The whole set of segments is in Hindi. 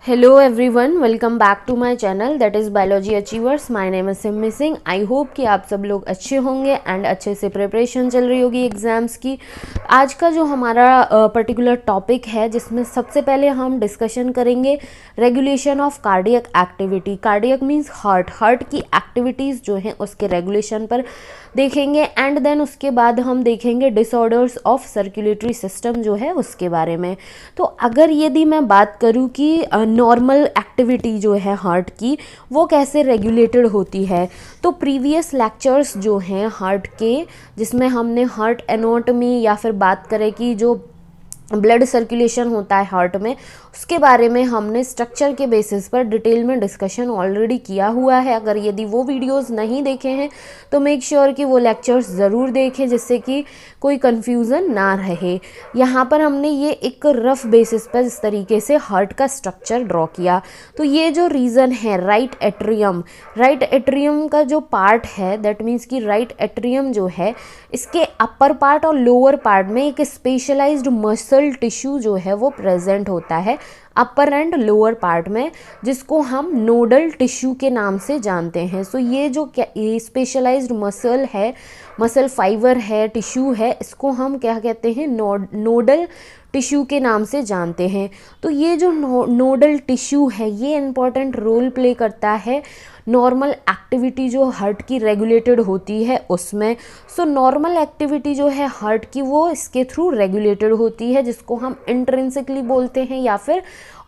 Hello everyone, welcome back to my channel that is biology achievers. My name is Simi Singh. I hope कि आप सब लोग अच्छे होंगे एंड अच्छे से प्रिपरेशन चल रही होगी एग्ज़ाम्स की। आज का जो हमारा पर्टिकुलर टॉपिक है, जिसमें सबसे पहले हम डिस्कशन करेंगे regulation of cardiac activity. Cardiac means heart की एक्टिविटीज़ जो हैं उसके रेगुलेशन पर देखेंगे एंड देन उसके बाद हम देखेंगे डिसऑर्डर्स ऑफ सर्कुलेटरी सिस्टम जो है उसके बारे में। तो अगर यदि मैं बात करूँ कि नॉर्मल एक्टिविटी जो है हार्ट की वो कैसे रेगुलेटेड होती है, तो प्रीवियस लेक्चर्स जो हैं हार्ट के, जिसमें हमने हार्ट एनाटॉमी या फिर बात करें कि जो ब्लड सर्कुलेशन होता है हार्ट में, उसके बारे में हमने स्ट्रक्चर के बेसिस पर डिटेल में डिस्कशन ऑलरेडी किया हुआ है। अगर यदि वो वीडियोस नहीं देखे हैं तो मेक श्योर कि वो लेक्चर्स ज़रूर देखें, जिससे कि कोई कन्फ्यूज़न ना रहे। यहाँ पर हमने ये एक रफ बेसिस पर इस तरीके से हार्ट का स्ट्रक्चर ड्रॉ किया। तो ये जो रीज़न है राइट एट्रियम का जो पार्ट है, दैट मीन्स कि राइट एट्रियम जो है, इसके अपर पार्ट और लोअर पार्ट में एक स्पेशलाइज्ड मसल टिश्यू जो है वो प्रेजेंट होता है अपर एंड लोअर पार्ट में, जिसको हम नोडल टिश्यू के नाम से जानते हैं। सो ये जो स्पेशलाइज्ड मसल है, मसल फाइबर है, टिश्यू है, इसको हम क्या कहते हैं, नोडल टिश्यू के नाम से जानते हैं। तो ये जो नोडल टिश्यू है ये इम्पॉर्टेंट रोल प्ले करता है नॉर्मल एक्टिविटी जो हार्ट की रेगुलेटेड होती है उसमें। सो नॉर्मल एक्टिविटी जो है हार्ट की वो इसके थ्रू रेगुलेटेड होती है, जिसको हम इंट्रिंसिकली बोलते हैं या फिर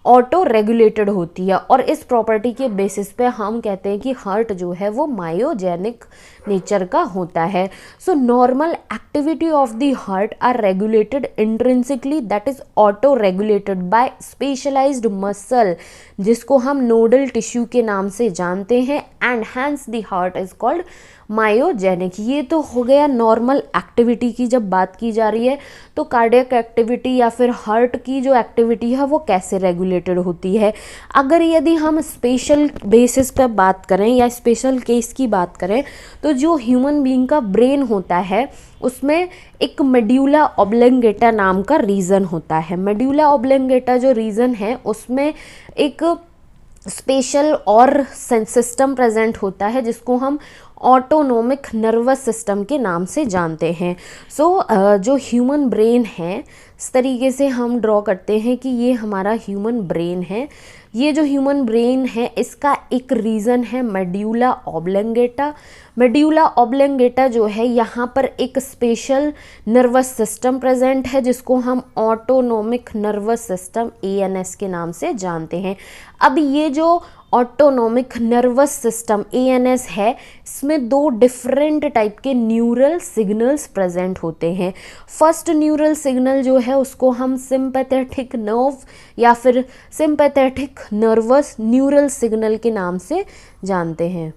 ऑटो रेगुलेटेड होती है। और इस प्रॉपर्टी के बेसिस पे हम कहते हैं कि हार्ट जो है वो मायोजेनिक नेचर का होता है। So normal activity of the heart are regulated intrinsically, that is auto regulated by specialized muscle, जिसको हम नोडल टिश्यू के नाम से जानते हैं, and hence the heart is called myogenic. ये तो हो गया नॉर्मल एक्टिविटी की जब बात की जा रही है। तो कार्डियक एक्टिविटी या फिर हार्ट की जो एक्टिविटी है वो कैसे रेगुलेटेड होती है। अगर यदि हम स्पेशल बेसिस पर बात करें या स्पेशल केस की बात करें, तो जो ह्यूमन बीइंग का ब्रेन होता है उसमें एक मेड्यूला ऑब्लंगेटा नाम का रीजन होता है। मेड्यूला ऑब्लंगेटा जो रीजन है उसमें एक स्पेशल और सिस्टम प्रेजेंट होता है, जिसको हम ऑटोनोमिक नर्वस सिस्टम के नाम से जानते हैं। सो जो ह्यूमन ब्रेन है, इस तरीके से हम ड्रॉ करते हैं कि ये हमारा ह्यूमन ब्रेन है। ये जो ह्यूमन ब्रेन है इसका एक रीज़न है मेड्यूला ऑब्लंगेटा। मेड्यूला ऑब्लंगेटा जो है, यहाँ पर एक स्पेशल नर्वस सिस्टम प्रेजेंट है, जिसको हम ऑटोनोमिक नर्वस सिस्टम ANS के नाम से जानते हैं। अब ये जो ऑटोनोमिक नर्वस सिस्टम ANS है, इसमें दो डिफरेंट टाइप के न्यूरल सिग्नल्स प्रेजेंट होते हैं। फर्स्ट न्यूरल सिग्नल जो है उसको हम सिंपैथेटिक नर्व या फिर सिंपैथेटिक नर्वस न्यूरल सिग्नल के नाम से जानते हैं।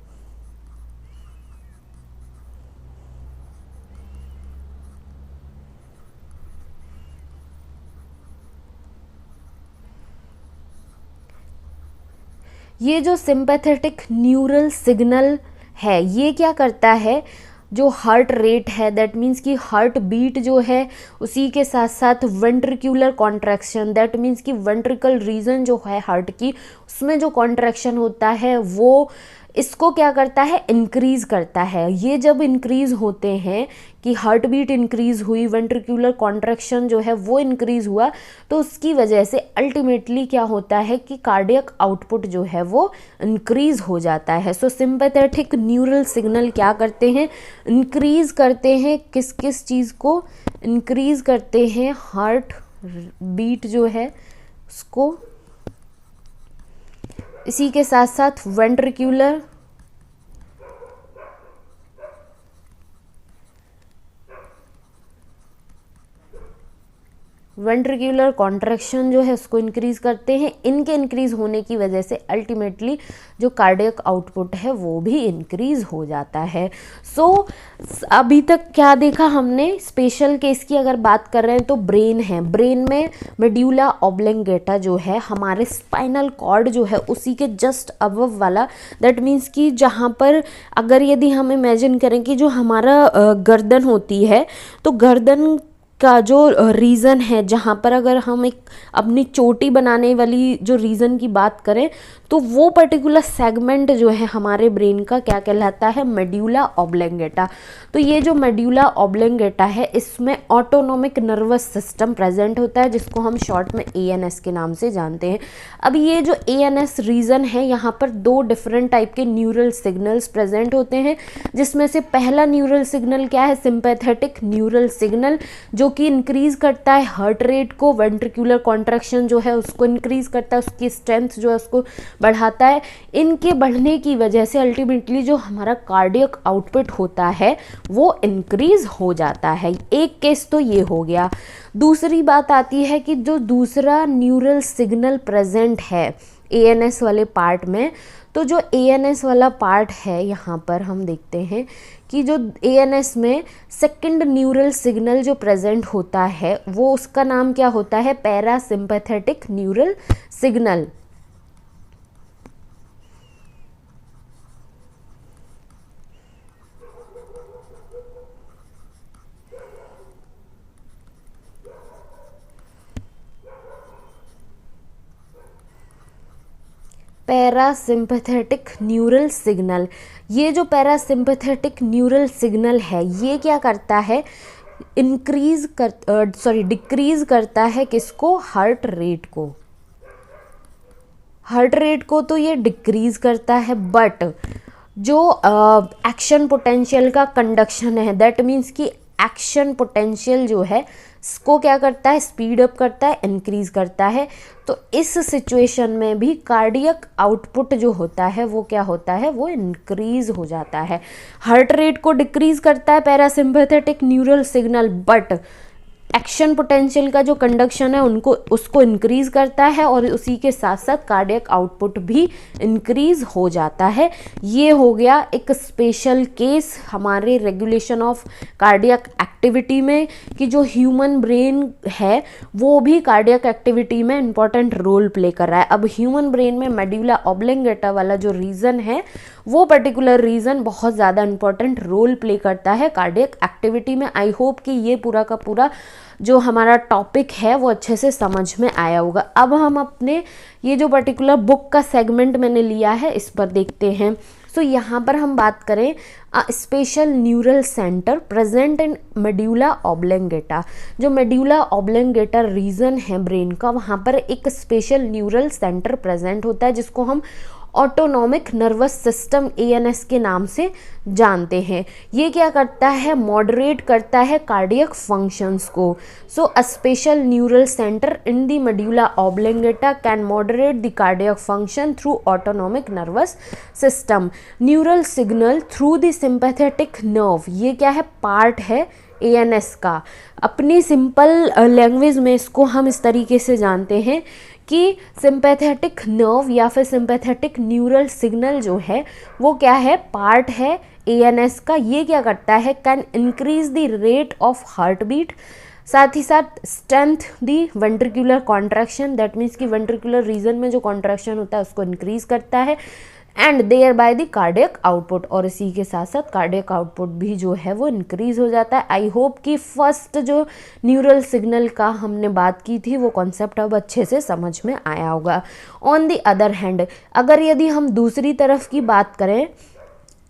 ये जो सिंपैथेटिक न्यूरल सिग्नल है ये क्या करता है, जो हार्ट रेट है, दैट मीन्स कि हार्ट बीट जो है उसी के साथ साथ वेंट्रिकुलर कॉन्ट्रैक्शन, दैट मीन्स कि वेंट्रिकल रीजन जो है हार्ट की, उसमें जो कॉन्ट्रैक्शन होता है वो इसको क्या करता है, इंक्रीज़ करता है। ये जब इंक्रीज़ होते हैं कि हार्ट बीट इंक्रीज़ हुई, वेंट्रिकुलर कॉन्ट्रैक्शन जो है वो इंक्रीज़ हुआ, तो उसकी वजह से अल्टीमेटली क्या होता है कि कार्डियक आउटपुट जो है वो इंक्रीज़ हो जाता है। सो सिंपैथेटिक न्यूरल सिग्नल क्या करते हैं, इंक्रीज़ करते हैं किस किस चीज़ को, इंक्रीज़ करते हैं हार्ट बीट जो है उसको, इसी के साथ साथ वेंट्रिकुलर कॉन्ट्रैक्शन जो है उसको इंक्रीज़ करते हैं। इनके इंक्रीज़ होने की वजह से अल्टीमेटली जो कार्डियक आउटपुट है वो भी इंक्रीज़ हो जाता है। सो अभी तक क्या देखा हमने, स्पेशल केस की अगर बात कर रहे हैं तो ब्रेन है। ब्रेन में मेड्यूला ऑब्लंगेटा जो है हमारे स्पाइनल कॉर्ड जो है उसी के जस्ट अबव वाला, दैट मीन्स कि जहाँ पर अगर यदि हम इमेजिन करें कि जो हमारा गर्दन होती है, तो गर्दन का जो रीज़न है, जहाँ पर अगर हम एक अपनी चोटी बनाने वाली जो रीज़न की बात करें तो वो पर्टिकुलर सेगमेंट जो है हमारे ब्रेन का क्या कहलाता है, मेड्यूला ऑब्लेंगेटा। तो ये जो मेड्यूला ऑब्लेंगेटा है इसमें ऑटोनोमिक नर्वस सिस्टम प्रेजेंट होता है, जिसको हम शॉर्ट में ANS के नाम से जानते हैं। अब ये जो ANS रीजन है, यहाँ पर दो डिफरेंट टाइप के न्यूरल सिग्नल्स प्रेजेंट होते हैं, जिसमें से पहला न्यूरल सिग्नल क्या है, सिंपैथेटिक न्यूरल सिग्नल, जो कि इंक्रीज करता है हार्ट रेट को, वेंट्रिकुलर कॉन्ट्रैक्शन जो है उसको इंक्रीज करता है, उसकी स्ट्रेंथ जो है उसको बढ़ाता है। इनके बढ़ने की वजह से अल्टीमेटली जो हमारा कार्डियक आउटपुट होता है वो इंक्रीज हो जाता है। एक केस तो ये हो गया। दूसरी बात आती है कि जो दूसरा न्यूरल सिग्नल प्रेजेंट है ANS वाले पार्ट में, तो जो ANS वाला पार्ट है यहाँ पर हम देखते हैं कि जो ANS में सेकंड न्यूरल सिग्नल जो प्रेजेंट होता है वो उसका नाम क्या होता है, parasympathetic neural signal. Parasympathetic neural signal, ये जो पैरासिम्पैथेटिक न्यूरल सिग्नल है ये क्या करता है, डिक्रीज करता है किसको, हार्ट रेट को। हार्ट रेट को तो ये डिक्रीज करता है, बट जो एक्शन पोटेंशियल का कंडक्शन है, दैट मीन्स कि एक्शन पोटेंशियल जो है इसको क्या करता है, स्पीड अप करता है, इंक्रीज करता है। तो इस सिचुएशन में भी कार्डियक आउटपुट जो होता है वो क्या होता है, वो इंक्रीज हो जाता है। हार्ट रेट को डिक्रीज करता है parasympathetic neural signal, but action potential का जो कंडक्शन है उसको इंक्रीज करता है, और उसी के साथ साथ कार्डियक आउटपुट भी इंक्रीज हो जाता है। ये हो गया एक स्पेशल केस हमारे रेगुलेशन ऑफ कार्डियक एक्टिविटी में, कि जो ह्यूमन ब्रेन है वो भी कार्डियक एक्टिविटी में इंपॉर्टेंट रोल प्ले कर रहा है। अब ह्यूमन ब्रेन में मेड्यूला ऑब्लेंगेटा वाला जो रीजन है वो पर्टिकुलर रीजन बहुत ज़्यादा इंपॉर्टेंट रोल प्ले करता है कार्डियक एक्टिविटी में। आई होप कि ये पूरा का पूरा जो हमारा टॉपिक है वो अच्छे से समझ में आया होगा। अब हम अपने ये जो पर्टिकुलर बुक का सेगमेंट मैंने लिया है इस पर देखते हैं। सो यहाँ पर हम बात करें special neural centre present in medulla oblongata. जो मेड्यूला ऑब्लेंगेटा रीजन है ब्रेन का, वहाँ पर एक स्पेशल न्यूरल सेंटर प्रेजेंट होता है, जिसको हम ऑटोनॉमिक नर्वस सिस्टम ANS के नाम से जानते हैं। ये क्या करता है, मॉडरेट करता है कार्डियक फंक्शंस को। So a special neural centre in the medulla oblongata can moderate the cardiac function through autonomic nervous system. Neural signal through the sympathetic nerve, ये क्या है, पार्ट है ANS का। अपनी सिंपल लैंग्वेज में इसको हम इस तरीके से जानते हैं कि सिंपैथेटिक नर्व या फिर सिंपैथेटिक न्यूरल सिग्नल जो है वो क्या है, पार्ट है ANS का। ये क्या करता है, can increase the rate of heart beat, साथ ही साथ strength the ventricular contraction, that means कि वेंट्रिकुलर रीजन में जो कॉन्ट्रैक्शन होता है उसको इंक्रीज करता है, and thereby the cardiac output, और इसी के साथ साथ कार्डियक आउटपुट भी जो है वो इंक्रीज हो जाता है। आई होप कि फर्स्ट जो न्यूरल सिग्नल का हमने बात की थी वो कॉन्सेप्ट अब अच्छे से समझ में आया होगा। ऑन द अदर हैंड, अगर यदि हम दूसरी तरफ की बात करें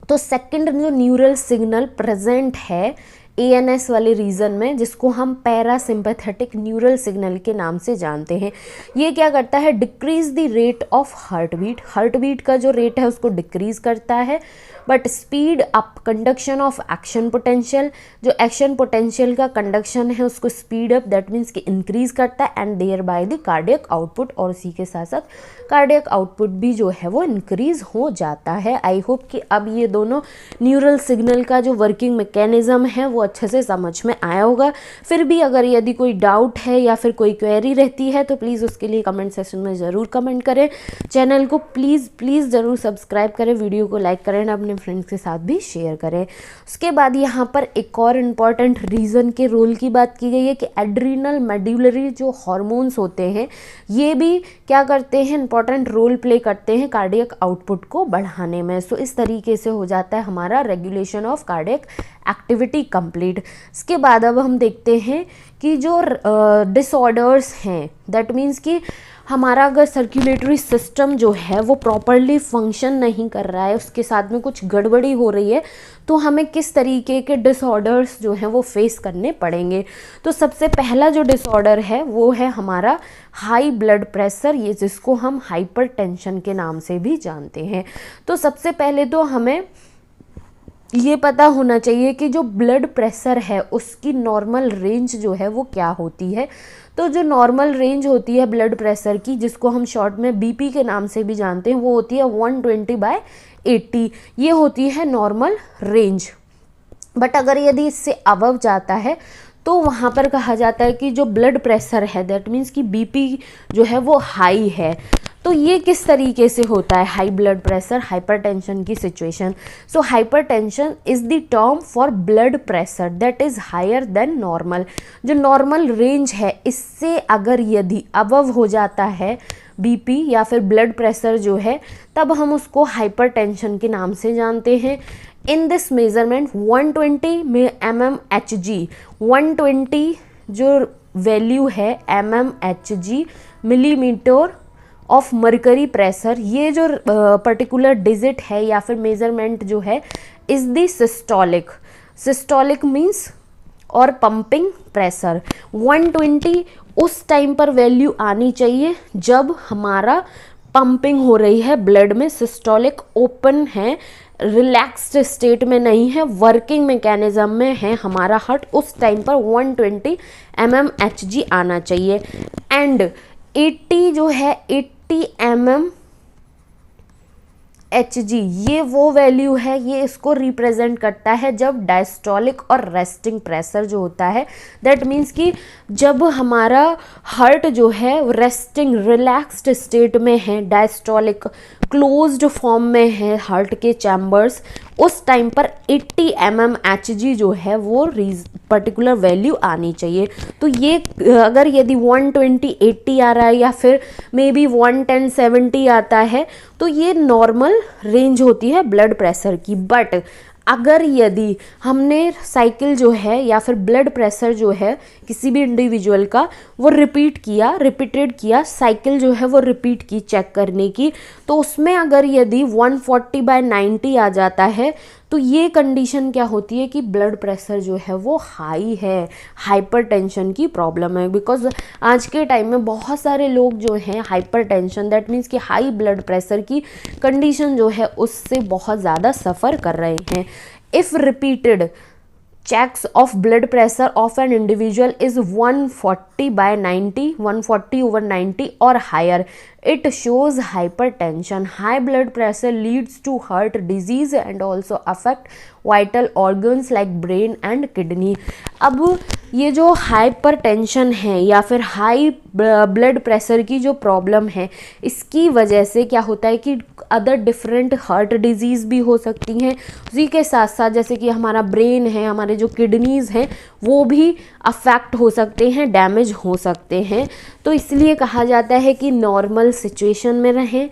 तो सेकंड जो न्यूरल सिग्नल प्रेजेंट है ANS वाले रीजन में, जिसको हम पैरासिम्पैथेटिक न्यूरल सिग्नल के नाम से जानते हैं, ये क्या करता है, decrease the rate of heart beat. Heart beat का जो रेट है उसको डिक्रीज करता है, but speed up conduction of action potential, जो एक्शन पोटेंशियल का कंडक्शन है उसको स्पीड अप, दैट मीन्स कि इंक्रीज करता है, and thereby the cardiac output, और इसी के साथ साथ कार्डियक आउटपुट भी जो है वो इंक्रीज हो जाता है। आई होप कि अब ये दोनों न्यूरल सिग्नल का जो वर्किंग मैकेनिज्म है वो अच्छे से समझ में आया होगा। फिर भी अगर यदि कोई डाउट है या फिर कोई क्वेरी रहती है तो प्लीज़ उसके लिए कमेंट सेक्शन में ज़रूर कमेंट करें। चैनल को प्लीज़ ज़रूर सब्सक्राइब करें, वीडियो को लाइक करें, अपने फ्रेंड्स के साथ भी शेयर करें। उसके बाद यहाँ पर एक और इम्पॉर्टेंट रीज़न के रोल की बात की गई है कि एड्रीनल मेड्यूलरी जो हॉर्मोन्स होते हैं ये भी क्या करते हैं, इंपॉर्टेंट रोल प्ले करते हैं कार्डियक आउटपुट को बढ़ाने में। सो इस तरीके से हो जाता है हमारा regulation of cardiac activity complete. इसके बाद अब हम देखते हैं कि जो डिसऑर्डर्स हैं, दैट मीन्स कि हमारा अगर सर्कुलेटरी सिस्टम जो है वो प्रॉपरली फंक्शन नहीं कर रहा है, उसके साथ में कुछ गड़बड़ी हो रही है, तो हमें किस तरीके के डिसऑर्डर्स जो हैं वो फेस करने पड़ेंगे। तो सबसे पहला जो डिसऑर्डर है वो है हमारा हाई ब्लड प्रेशर, ये जिसको हम हाइपरटेंशन के नाम से भी जानते हैं। तो सबसे पहले तो हमें ये पता होना चाहिए कि जो ब्लड प्रेशर है उसकी नॉर्मल रेंज जो है वो क्या होती है। तो जो नॉर्मल रेंज होती है ब्लड प्रेशर की, जिसको हम शॉर्ट में बीपी के नाम से भी जानते हैं, वो होती है 120/80। ये होती है नॉर्मल रेंज। बट अगर यदि इससे अबव जाता है तो वहाँ पर कहा जाता है कि जो ब्लड प्रेशर है, दैट मीन्स कि बीपी जो है वो हाई है। तो ये किस तरीके से होता है हाई ब्लड प्रेशर हाइपरटेंशन की situation. So hypertension is the term for blood pressure that is higher than normal. जो नॉर्मल रेंज है इससे अगर यदि अबव हो जाता है बीपी या फिर ब्लड प्रेशर जो है, तब हम उसको हाइपरटेंशन के नाम से जानते हैं। इन दिस मेजरमेंट 120 में mmHg, 120 जो वैल्यू है mmHg millimetre of mercury pressure, ये जो पर्टिकुलर डिजिट है या फिर मेजरमेंट जो है is the systolic. Systolic means और पंपिंग प्रेशर। 120 उस टाइम पर वैल्यू आनी चाहिए जब हमारा पंपिंग हो रही है ब्लड में, सिस्टोलिक ओपन है, रिलैक्स्ड स्टेट में नहीं है, वर्किंग मैकेनिज्म में है हमारा हार्ट, उस टाइम पर 120 mmHg आना चाहिए। एंड 80 जो है 80 mmHg ये वो वैल्यू है, ये इसको रिप्रेजेंट करता है जब डायस्टोलिक और रेस्टिंग प्रेशर जो होता है, दैट मीन्स कि जब हमारा हार्ट जो है रेस्टिंग रिलैक्स्ड स्टेट में है, डायस्टोलिक क्लोज्ड फॉर्म में है हार्ट के चैम्बर्स, उस टाइम पर 80 mmHg जो है वो पर्टिकुलर वैल्यू आनी चाहिए। तो ये अगर यदि 120 80 आ रहा है या फिर मे बी 110 70 आता है, तो ये नॉर्मल रेंज होती है ब्लड प्रेशर की। बट अगर यदि हमने साइकिल जो है या फिर ब्लड प्रेशर जो है किसी भी इंडिविजुअल का वो रिपीटेड किया, साइकिल जो है वो रिपीट की चेक करने की, तो उसमें अगर यदि 140/90 आ जाता है, तो ये कंडीशन क्या होती है कि ब्लड प्रेशर जो है वो हाई है, हाइपरटेंशन की प्रॉब्लम है। बिकॉज आज के टाइम में बहुत सारे लोग जो हैं हाइपरटेंशन दैट मीन्स कि हाई ब्लड प्रेशर की कंडीशन जो है उससे बहुत ज़्यादा सफ़र कर रहे हैं। If repeated checks of blood pressure of an individual is 140/90, 140/90 or higher, it shows hypertension. High blood pressure leads to heart disease and also affect vital organs like brain and kidney. अब ये जो हाइपरटेंशन है या फिर हाई ब्लड प्रेशर की जो प्रॉब्लम है, इसकी वजह से क्या होता है कि अदर डिफरेंट हार्ट डिजीज़ भी हो सकती हैं। उसी के साथ साथ जैसे कि हमारा ब्रेन है, हमारे जो किडनीज़ हैं वो भी अफेक्ट हो सकते हैं, डैमेज हो सकते हैं। तो इसलिए कहा जाता है कि नॉर्मल सिचुएशन में रहें,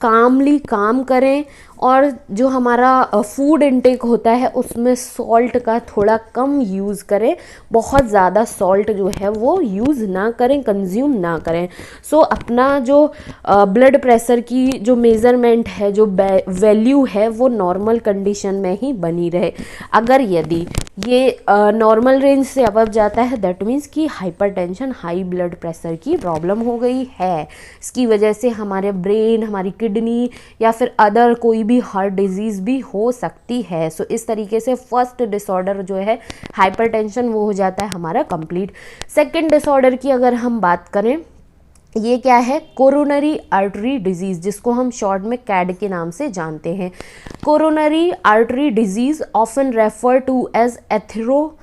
कामली काम करें, और जो हमारा फूड इनटेक होता है उसमें सॉल्ट का थोड़ा कम यूज़ करें, बहुत ज़्यादा सॉल्ट जो है वो यूज़ ना करें, कंज्यूम ना करें। सो अपना जो ब्लड प्रेशर की जो मेज़रमेंट है, जो वैल्यू है, वो नॉर्मल कंडीशन में ही बनी रहे। अगर यदि ये नॉर्मल रेंज से अबव जाता है, दैट मीन्स कि हाइपरटेंशन, हाई ब्लड प्रेशर की प्रॉब्लम हो गई है। इसकी वजह से हमारे ब्रेन, हमारी किडनी या फिर अदर कोई भी हार्ट डिजीज़ भी हो सकती है। सो इस तरीके से फर्स्ट डिसऑर्डर जो है हाइपरटेंशन वो हो जाता है हमारा कंप्लीट। सेकंड डिसऑर्डर की अगर हम बात करें, ये क्या है, कोरोनरी आर्टरी डिजीज़, जिसको हम शॉर्ट में कैड के नाम से जानते हैं। Coronary artery disease often refer to as atherosclerosis.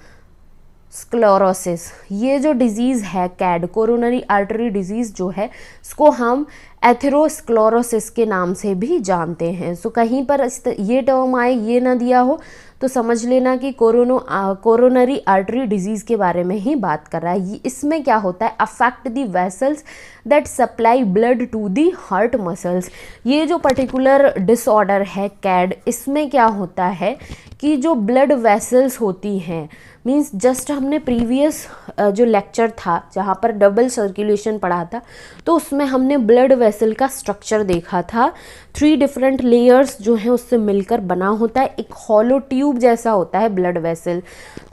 ये जो डिजीज़ है कैड, कोरोनरी आर्टरी डिजीज़ जो है, इसको हम एथेरोस्क्लेरोसिस के नाम से भी जानते हैं। सो कहीं पर ये टर्म आए, ये ना दिया हो, तो समझ लेना कि कोरोनरी आर्टरी डिजीज़ के बारे में ही बात कर रहा है। इसमें क्या होता है, affect the vessels that supply blood to the heart muscles. ये जो पर्टिकुलर डिसऑर्डर है कैड, इसमें क्या होता है कि जो ब्लड वेसल्स होती हैं, मींस जस्ट हमने प्रीवियस जो लेक्चर था जहाँ पर डबल सर्कुलेशन पढ़ा था, तो उसमें हमने ब्लड वेसल का स्ट्रक्चर देखा था। 3 डिफरेंट लेयर्स जो हैं उससे मिलकर बना होता है, एक हॉलो ट्यूब जैसा होता है ब्लड वेसल।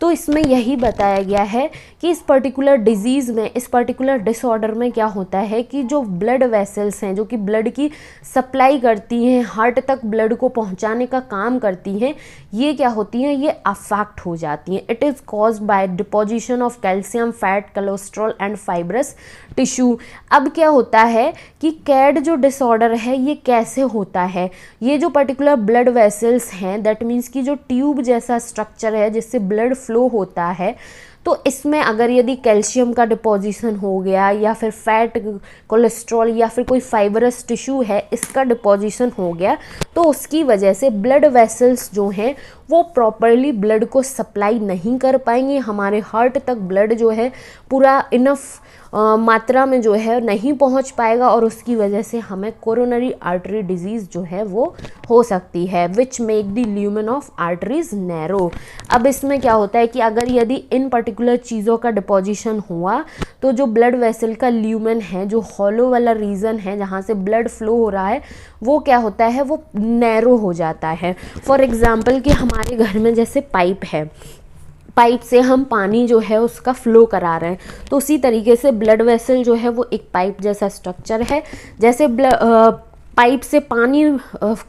तो इसमें यही बताया गया है कि इस पर्टिकुलर डिजीज़ में, इस पर्टिकुलर डिसऑर्डर में क्या होता है कि जो ब्लड वेसल्स हैं, जो कि ब्लड की सप्लाई करती हैं, हार्ट तक ब्लड को पहुंचाने का काम करती हैं, ये क्या होती हैं, ये अफेक्ट हो जाती हैं। It is caused by deposition of calcium, fat, cholesterol and fibrous tissue. अब क्या होता है कि कैड जो डिसऑर्डर है ये कैसे होता है, ये जो पर्टिकुलर ब्लड वेसल्स हैं, दैट मीन्स कि जो ट्यूब जैसा स्ट्रक्चर है जिससे ब्लड फ्लो होता है, तो इसमें अगर यदि कैल्शियम का डिपोजिशन हो गया या फिर फैट, कोलेस्ट्रॉल या फिर कोई फाइबरस टिश्यू है, इसका डिपोजिशन हो गया, तो उसकी वजह से ब्लड वेसल्स जो हैं वो प्रॉपरली ब्लड को सप्लाई नहीं कर पाएंगे। हमारे हार्ट तक ब्लड जो है पूरा इनफ मात्रा में जो है नहीं पहुंच पाएगा और उसकी वजह से हमें कोरोनरी आर्टरी डिजीज़ जो है वो हो सकती है, which make the lumen of arteries narrow. अब इसमें क्या होता है कि अगर यदि इन पर्टिकुलर चीज़ों का डिपोजिशन हुआ तो जो ब्लड वेसल का ल्यूमेन है, जो हॉलो वाला रीजन है जहाँ से ब्लड फ्लो हो रहा है, वो क्या होता है, वो नैरो हो जाता है। फॉर एग्जाम्पल कि हमारे घर में जैसे पाइप है, पाइप से हम पानी जो है उसका फ्लो करा रहे हैं, तो उसी तरीके से ब्लड वेसल जो है वो एक पाइप जैसा स्ट्रक्चर है। जैसे पाइप से पानी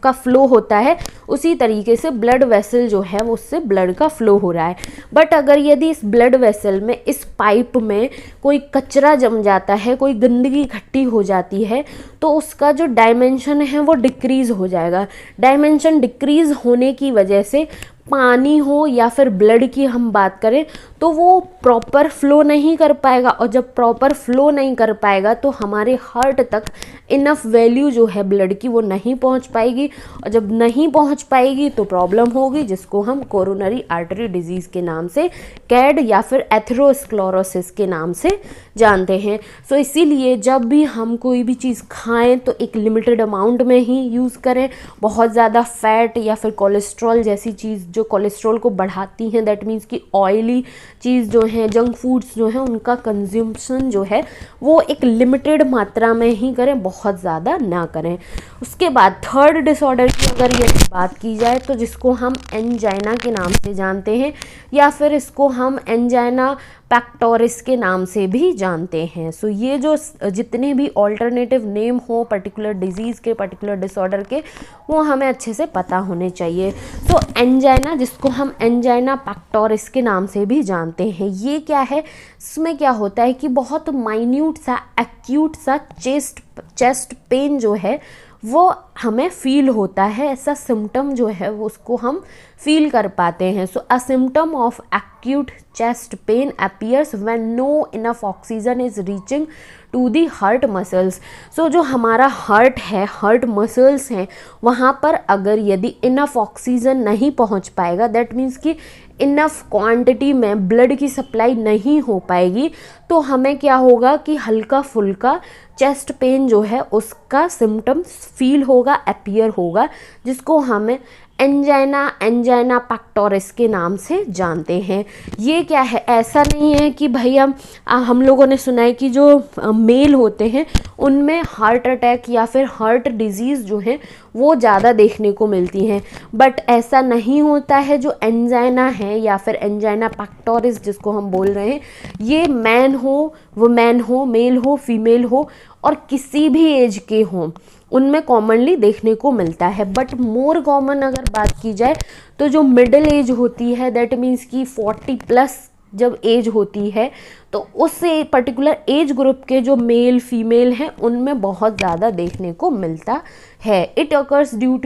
का फ्लो होता है, उसी तरीके से ब्लड वेसल जो है वो उससे ब्लड का फ्लो हो रहा है। बट अगर यदि इस ब्लड वेसल में, इस पाइप में कोई कचरा जम जाता है, कोई गंदगी इकट्ठी हो जाती है, तो उसका जो डायमेंशन है वो डिक्रीज़ हो जाएगा। डायमेंशन डिक्रीज़ होने की वजह से पानी हो या फिर ब्लड की हम बात करें तो वो प्रॉपर फ्लो नहीं कर पाएगा, और जब प्रॉपर फ्लो नहीं कर पाएगा तो हमारे हार्ट तक इनफ वैल्यू जो है ब्लड की वो नहीं पहुंच पाएगी, और जब नहीं पहुंच पाएगी तो प्रॉब्लम होगी, जिसको हम कोरोनरी आर्टरी डिजीज़ के नाम से, कैड या फिर एथेरोस्क्लेरोसिस के नाम से जानते हैं। सो इसीलिए जब भी हम कोई भी चीज़ खाएं तो एक लिमिटेड अमाउंट में ही यूज़ करें। बहुत ज़्यादा फैट या फिर कोलेस्ट्रॉल जैसी चीज़ जो कोलेस्ट्रॉल को बढ़ाती हैं, दैट मीन्स कि ऑयली चीज़ जो है, जंक फूड्स जो हैं, उनका कंज्यूम्पशन जो है वो एक लिमिटेड मात्रा में ही करें, बहुत ज़्यादा ना करें। उसके बाद थर्ड डिसऑर्डर की अगर ये बात की जाए तो जिसको हम एंजाइना के नाम से जानते हैं, या फिर इसको हम एंजाइना पैक्टोरिस के नाम से भी जानते हैं। सो ये जो जितने भी ऑल्टरनेटिव नेम हो पर्टिकुलर डिजीज़ के, पर्टिकुलर डिसऑर्डर के, वो हमें अच्छे से पता होने चाहिए। तो एंजाइना, जिसको हम एंजाइना पैक्टोरिस के नाम से भी जानते हैं, ये क्या है, इसमें क्या होता है कि बहुत माइन्यूट सा, एक्यूट सा चेस्ट पेन जो है वो हमें फील होता है। ऐसा सिम्टम जो है वो उसको हम फील कर पाते हैं। So a symptom of acute chest pain appears when no enough oxygen is reaching to the heart muscles. So जो हमारा हार्ट है, हार्ट मसल्स हैं, वहाँ पर अगर यदि इनफ ऑक्सीजन नहीं पहुँच पाएगा, दैट मीन्स कि इनफ क्वांटिटी में ब्लड की सप्लाई नहीं हो पाएगी, तो हमें क्या होगा कि हल्का फुल्का चेस्ट पेन जो है उसका सिम्टम्स फील होगा, अपीयर होगा, जिसको हमें एंजाइना पैक्टोरिस के नाम से जानते हैं। ये क्या है, ऐसा नहीं है कि भाई हम लोगों ने सुना है कि जो मेल होते हैं उनमें हार्ट अटैक या फिर हार्ट डिजीज़ जो है वो ज़्यादा देखने को मिलती हैं, बट ऐसा नहीं होता है। जो एंजाइना है या फिर एंजाइना पैक्टोरिस जिसको हम बोल रहे हैं, ये मैन हो, वुमेन हो, मेल हो, फीमेल हो, और किसी भी एज के हों, उनमें कॉमनली देखने को मिलता है। बट मोर कॉमन अगर बात की जाए तो जो मिडिल एज होती है, दैट मीन्स कि 40 प्लस जब एज होती है, तो उस पर्टिकुलर एज ग्रुप के जो मेल फीमेल हैं उनमें बहुत ज़्यादा देखने को मिलता है। It occurs due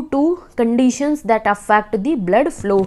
to conditions that affect the blood flow.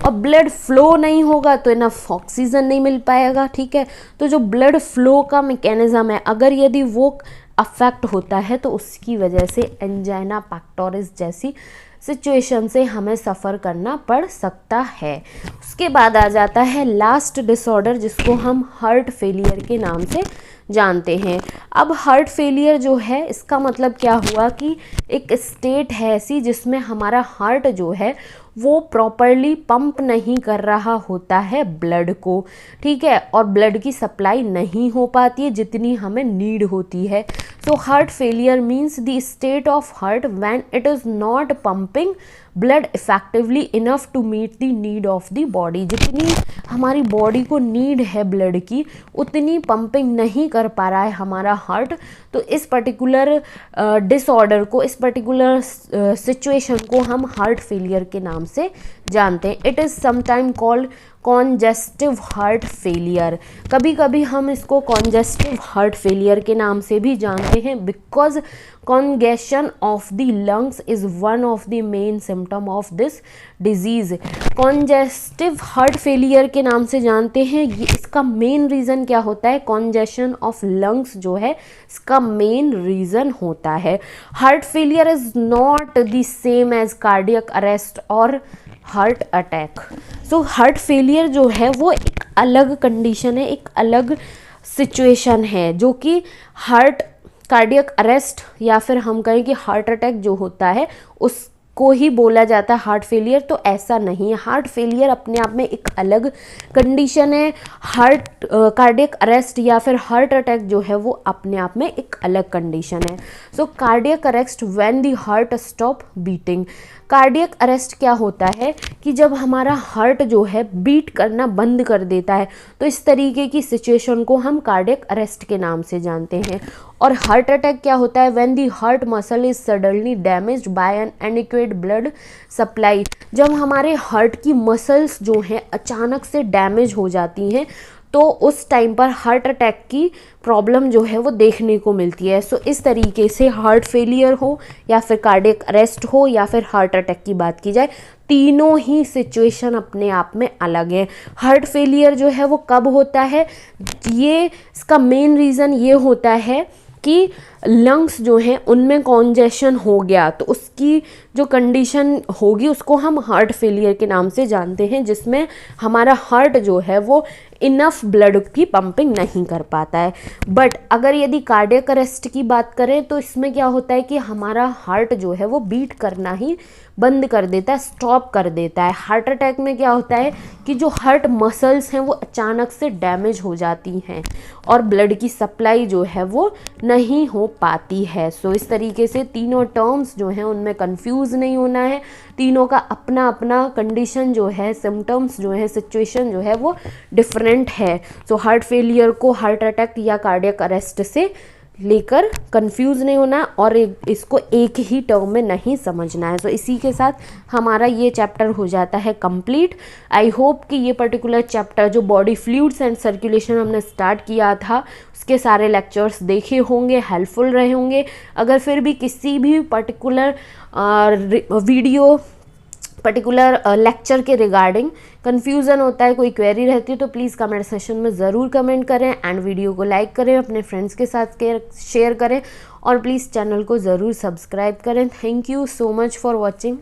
और ब्लड फ्लो नहीं होगा तो इनफ ऑक्सीजन नहीं मिल पाएगा, ठीक है। तो जो ब्लड फ्लो का मैकेनिज्म है, अगर यदि वो अफेक्ट होता है तो उसकी वजह से एंजाइना पैक्टोरिस जैसी सिचुएशन से हमें सफ़र करना पड़ सकता है। उसके बाद आ जाता है लास्ट डिसऑर्डर, जिसको हम हार्ट फेलियर के नाम से जानते हैं। अब हार्ट फेलियर जो है, इसका मतलब क्या हुआ कि एक स्टेट है ऐसी जिसमें हमारा हार्ट जो है वो प्रॉपरली पंप नहीं कर रहा होता है ब्लड को, ठीक है, और ब्लड की सप्लाई नहीं हो पाती है जितनी हमें नीड होती है। So heart failure means the state of heart when it is not pumping blood effectively enough to meet the need of the body. जितनी हमारी बॉडी को नीड है ब्लड की, उतनी पंपिंग नहीं कर पा रहा है हमारा हार्ट। तो इस पर्टिकुलर डिसऑर्डर को, इस पर्टिकुलर सिचुएशन को हम हार्ट फेलियर के नाम से जानते हैं। It is sometime called congestive heart failure. कभी कभी हम इसको कॉन्जेस्टिव हार्ट फेलियर के नाम से भी जानते हैं, because congestion of the lungs is one of the main symptom of this disease। congestive heart failure के नाम से जानते हैं। ये इसका मेन रीज़न क्या होता है? congestion of lungs जो है इसका मेन रीज़न होता है। Heart failure is not the same as cardiac arrest और heart attack. So heart failure जो है वो एक अलग कंडीशन है, एक अलग सिचुएशन है, जो कि हार्ट कार्डियक अरेस्ट या फिर हम कहें कि हार्ट अटैक जो होता है उसको ही बोला जाता है हार्ट फेलियर। तो ऐसा नहीं है, हार्ट फेलियर अपने आप में एक अलग कंडीशन है। हार्ट कार्डियक अरेस्ट या फिर हार्ट अटैक जो है वो अपने आप में एक अलग कंडीशन है। So cardiac arrest when the heart stop beating. Cardiac arrest क्या होता है कि जब हमारा हार्ट जो है बीट करना बंद कर देता है, तो इस तरीके की सिचुएशन को हम कार्डियक अरेस्ट के नाम से जानते हैं। और हार्ट अटैक क्या होता है? When the heart muscle is suddenly damaged by an inadequate blood supply. जब हमारे हार्ट की मसल्स जो हैं अचानक से डैमेज हो जाती हैं, तो उस टाइम पर हार्ट अटैक की प्रॉब्लम जो है वो देखने को मिलती है। सो इस तरीके से हार्ट फेलियर हो या फिर कार्डियक अरेस्ट हो या फिर हार्ट अटैक की बात की जाए, तीनों ही सिचुएशन अपने आप में अलग है। हार्ट फेलियर जो है वो कब होता है? ये इसका मेन रीज़न ये होता है कि लंग्स जो हैं उनमें कॉन्जेशन हो गया, तो उसकी जो कंडीशन होगी उसको हम हार्ट फेलियर के नाम से जानते हैं, जिसमें हमारा हार्ट जो है वो इनफ ब्लड की पंपिंग नहीं कर पाता है। बट अगर यदि कार्डियक अरेस्ट की बात करें तो इसमें क्या होता है कि हमारा हार्ट जो है वो बीट करना ही बंद कर देता है, स्टॉप कर देता है। हार्ट अटैक में क्या होता है कि जो हार्ट मसल्स हैं वो अचानक से डैमेज हो जाती हैं और ब्लड की सप्लाई जो है वो नहीं हो पाती है। सो इस तरीके से तीनों टर्म्स जो हैं उनमें कंफ्यूज नहीं होना है। तीनों का अपना अपना कंडीशन जो है, सिम्टम्स जो है, सिचुएशन जो है वो डिफरेंट है। सो हार्ट फेलियर को हार्ट अटैक या कार्डियक अरेस्ट से लेकर कंफ्यूज नहीं होना और इसको एक ही टर्म में नहीं समझना है। सो इसी के साथ हमारा ये चैप्टर हो जाता है कंप्लीट। आई होप कि ये पर्टिकुलर चैप्टर जो बॉडी फ्लूइड्स एंड सर्कुलेशन हमने स्टार्ट किया था उसके सारे लेक्चर्स देखे होंगे, हेल्पफुल रहे होंगे। अगर फिर भी किसी भी पर्टिकुलर वीडियो पर्टिकुलर लेक्चर के रिगार्डिंग कन्फ्यूज़न होता है, कोई क्वेरी रहती है, तो प्लीज़ कमेंट सेशन में ज़रूर कमेंट करें एंड वीडियो को लाइक करें, अपने फ्रेंड्स के साथ शेयर करें और प्लीज़ चैनल को ज़रूर सब्सक्राइब करें। Thank you so much for watching.